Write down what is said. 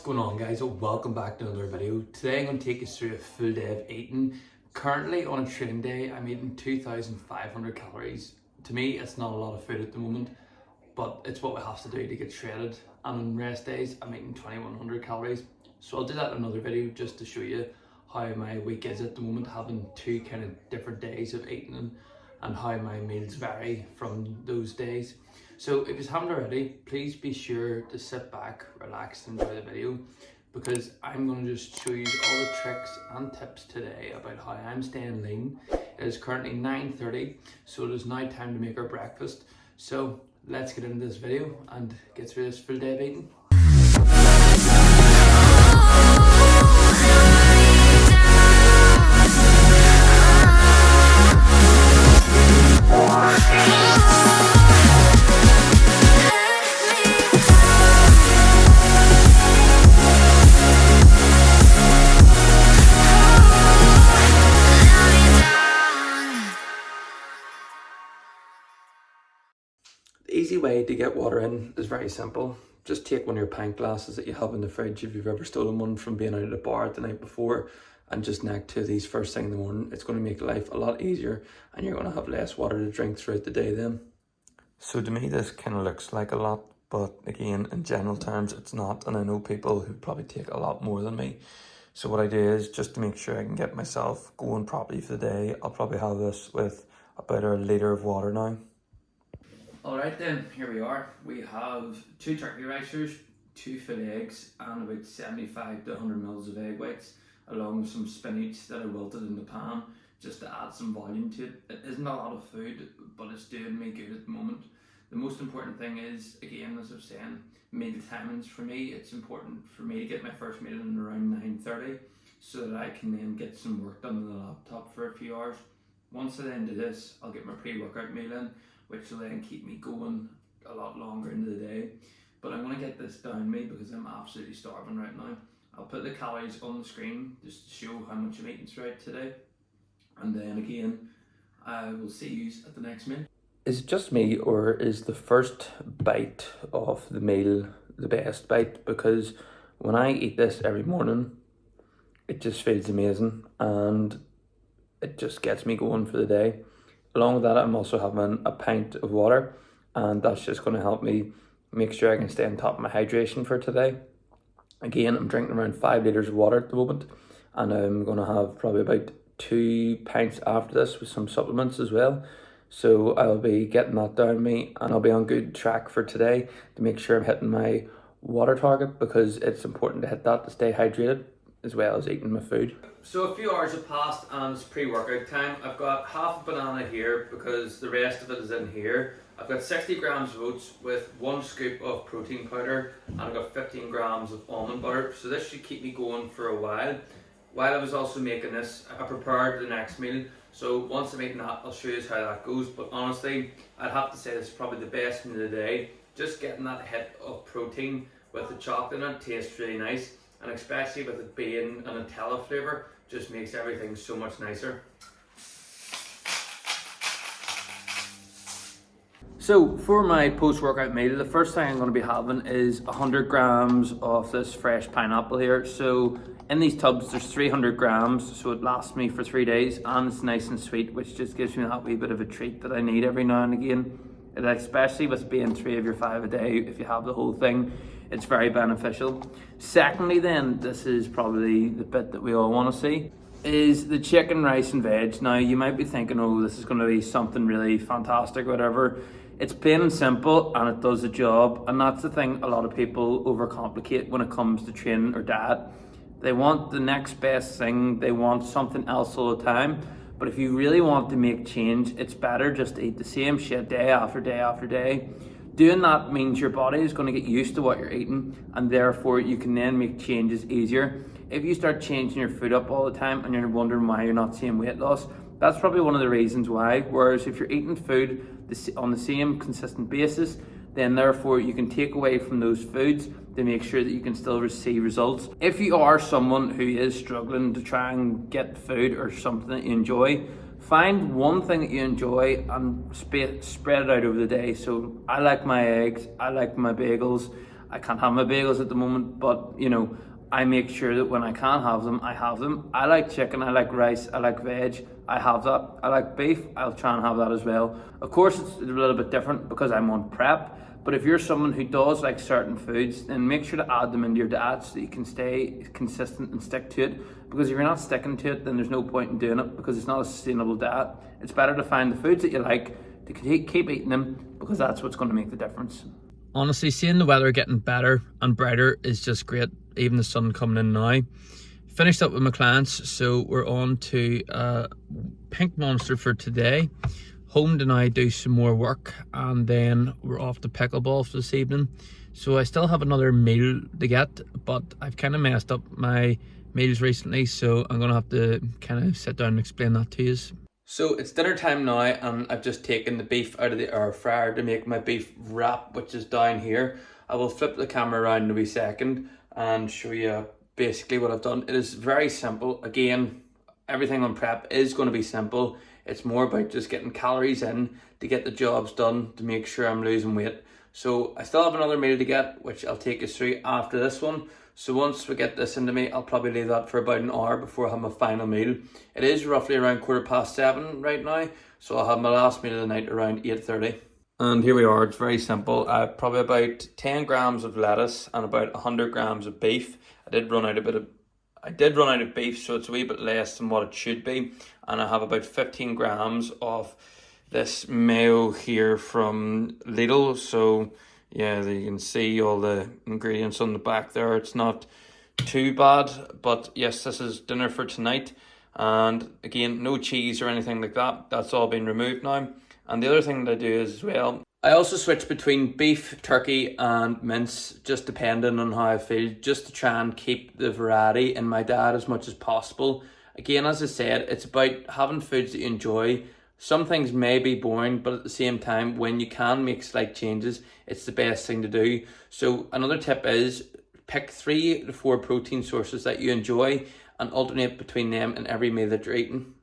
going on, guys? Welcome back to another video. Today I'm going to take you through a full day of eating. Currently on a training day I'm eating 2,500 calories. To me it's not a lot of food at the moment, but it's what we have to do to get shredded. And on rest days I'm eating 2,100 calories. So I'll do that in another video just to show you how my week is at the moment, having two kind of different days of eating and how my meals vary from those days. So if you haven't already, please be sure to sit back, relax and enjoy the video, because I'm going to just show you all the tricks and tips today about how I'm staying lean. It is currently 9:30, so it is now time to make our breakfast. So let's get into this video and get through this full day of eating. The easy way to get water in is very simple. Just take one of your pint glasses that you have in the fridge if you've ever stolen one from being out at a bar the night before, and just neck to these first thing in the morning. It's going to make life a lot easier and you're going to have less water to drink throughout the day then. So to me this kind of looks like a lot, but again in general terms it's not, and I know people who probably take a lot more than me. So what I do is, just to make sure I can get myself going properly for the day, I'll probably have this with about a litre of water now. Alright then, here we are. We have 2 turkey ricers, 2 full eggs and about 75 to 100 mils of egg whites, along with some spinach that I wilted in the pan just to add some volume to it. It isn't a lot of food, but it's doing me good at the moment. The most important thing is, again, as I was saying, meal timings for me. It's important for me to get my first meal in around 9:30 so that I can then get some work done on the laptop for a few hours. Once I then do this, I'll get my pre-workout meal in, which will then keep me going a lot longer into the day. But I'm going to get this down me because I'm absolutely starving right now. I'll put the calories on the screen just to show how much I'm eating throughout today. And then again, I will see you at the next meal. Is it just me, or is the first bite of the meal the best bite? Because when I eat this every morning, it just feels amazing and it just gets me going for the day. Along with that, I'm also having a pint of water, and that's just going to help me make sure I can stay on top of my hydration for today. Again, I'm drinking around 5 litres of water at the moment, and I'm going to have probably about 2 pints after this with some supplements as well. So I'll be getting that down me, and I'll be on good track for today to make sure I'm hitting my water target, because it's important to hit that to stay hydrated as well as eating my food. So a few hours have passed and it's pre-workout time. I've got half a banana here because the rest of it is in here. I've got 60 grams of oats with 1 scoop of protein powder, and I've got 15 grams of almond butter. So this should keep me going for a while. While I was also making this, I prepared the next meal. So once I'm eating that, I'll show you how that goes. But honestly, I'd have to say this is probably the best meal of the day. Just getting that hit of protein with the chocolate in it tastes really nice. And especially with it being a Nutella flavour, just makes everything so much nicer. So for my post-workout meal, the first thing I'm going to be having is 100 grams of this fresh pineapple here. So in these tubs there's 300 grams, so it lasts me for 3 days, and it's nice and sweet, which just gives me that wee bit of a treat that I need every now and again. And especially with being 3 of your 5 a day, if you have the whole thing, it's very beneficial. Secondly then, this is probably the bit that we all want to see, is the chicken, rice and veg. Now you might be thinking, oh, this is going to be something really fantastic or whatever. It's plain and simple and it does the job, and that's the thing a lot of people overcomplicate when it comes to training or diet. They want the next best thing, they want something else all the time. But if you really want to make change, it's better just to eat the same shit day after day after day. Doing that means your body is going to get used to what you're eating, and therefore you can then make changes easier. If you start changing your food up all the time and you're wondering why you're not seeing weight loss, that's probably one of the reasons why. Whereas if you're eating food on the same consistent basis, then therefore you can take away from those foods to make sure that you can still see results. If you are someone who is struggling to try and get food or something that you enjoy, find one thing that you enjoy and spread it out over the day. So I like my eggs, I like my bagels, I can't have my bagels at the moment, but you know, I make sure that when I can have them, I have them. I like chicken, I like rice, I like veg, I have that. I like beef, I'll try and have that as well. Of course, it's a little bit different because I'm on prep, but if you're someone who does like certain foods, then make sure to add them into your diet so that you can stay consistent and stick to it. Because if you're not sticking to it, then there's no point in doing it because it's not a sustainable diet. It's better to find the foods that you like, to keep eating them, because that's what's going to make the difference. Honestly, seeing the weather getting better and brighter is just great. Even the sun coming in now. Finished up with my clients, so we're on to Pink Monster for today. Home to now do some more work, and then we're off to pickleball for this evening. So I still have another meal to get, but I've kind of messed up my meals recently, so I'm gonna have to kind of sit down and explain that to you. So it's dinner time now, and I've just taken the beef out of the air fryer to make my beef wrap, which is down here. I will flip the camera around in a wee second and show you basically what I've done. It is very simple. Again, everything on prep is going to be simple. It's more about just getting calories in to get the jobs done, to make sure I'm losing weight. So I still have another meal to get, which I'll take you through after this one. So once we get this into me, I'll probably leave that for about an hour before I have my final meal. It is roughly around 7:15 right now, so I'll have my last meal of the night around 8:30. And here we are. It's very simple. Probably about 10 grams of lettuce and about 100 grams of beef. I did run out of beef, so it's a wee bit less than what it should be. And I have about 15 grams of this mayo here from Lidl. So yeah, you can see all the ingredients on the back there. It's not too bad, but yes, this is dinner for tonight. And again, no cheese or anything like that. That's all been removed now. And the other thing that I do is, as well, I also switch between beef, turkey and mince, just depending on how I feel, just to try and keep the variety in my diet as much as possible. Again, as I said, it's about having foods that you enjoy. Some things may be boring, but at the same time, when you can make slight changes, it's the best thing to do. So another tip is pick 3 to 4 protein sources that you enjoy and alternate between them in every meal that you're eating.